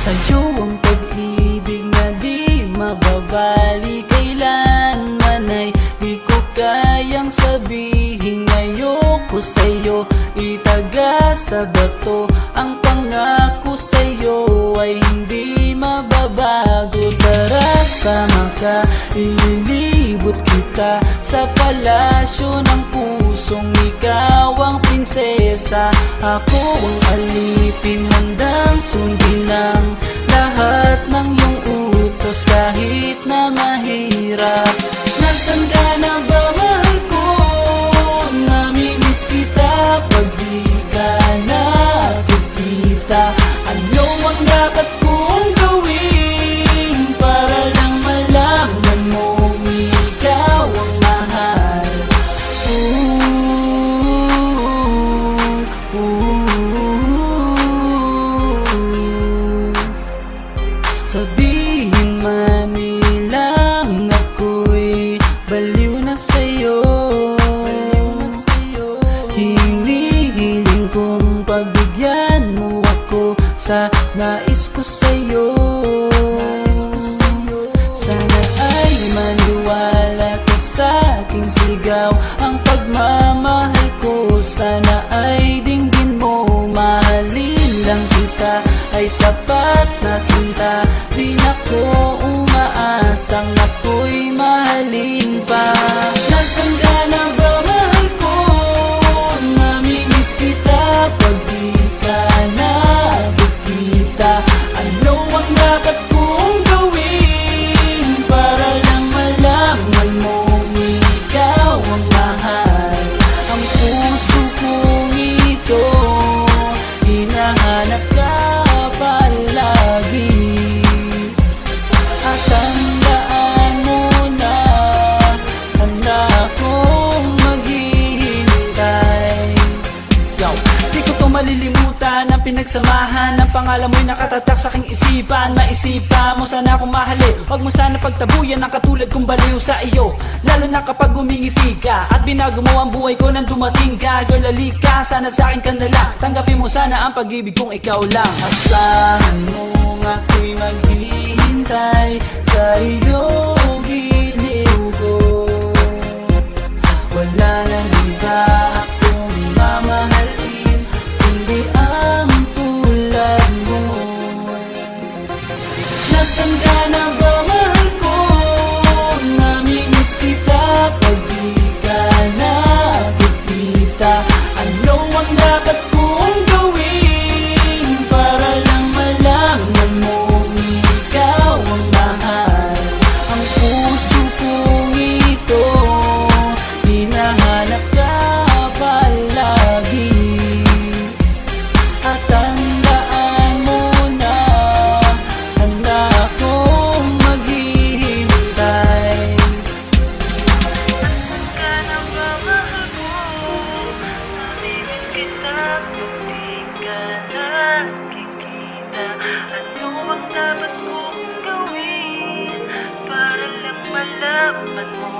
Sa'yo ang pag-ibig na di mababali, kailanman ay di ko kayang sabihin. Ayoko sa'yo itaga sa bato, ang pangako sa'yo ay hindi mababago. Tara, sama ka, ililibot kita sa palasyo ng pusong ikaw ang prinsesa. Ako ang alipin, handang sundin ng lahat ng iyong utos kahit na mahirap. Nasaan ka na ba, mahal ko? Namimiss kita pag di ka nakikita. Ano ang dapat kong gawin para lang malaman mong ikaw ang mahal? Sabihin man nilang ako'y baliw na sa'yo, hinihiling kong pagbigyan mo ako sa nais ko sa'yo. Sana ay maniwala ka sa aking sigaw, ang pagmamahal ko sana ay dinggin mo. Mahalin lang kita ay sapat na sinta, di na ko umaasang ako'y mahalin pa. Nasaan ka na ba, mahal ko? Namimiss kita pag di ka nakikita. Ano ang dapat kong gawin para lang malaman mong ikaw ang mahal? Ang puso kong ito hinahanap ka palagi, at tandaan mo na handa akong maghihintay. Yo, di ko to malilimutan ang pinagsamahan, ang pangalan mo'y nakatatak sa aking isipan. Maisipan mo sana akong mahalin, huwag mo sana pagtabuyan ang katulad kong baliw sa iyo. Lalo na kapag umingiti ka at binago mo ang buhay ko nang dumating ka. Girl, halika, sana sa akin ka na lang, tanggapin mo sana ang pag-ibig kong ikaw lang. Asahan mo ako'y maghihintay sa iyong giliw ko. Wala nang iba akong mamahalin kundi ang tulad mo. Nasaan ka na ba, mahal ko? Namimiss kita pag di ka nakikita. Ano ang dapat kong gawin para lang malaman mong ikaw ang mahal? Ang puso kong ito hinahanap ka palagi, at tandaan mo na handa akong maghihintay. Ka na ba, mahal ko? Namimiss kita kung di ka nakikita. Ano ang dapat kong gawin para lang malaman mo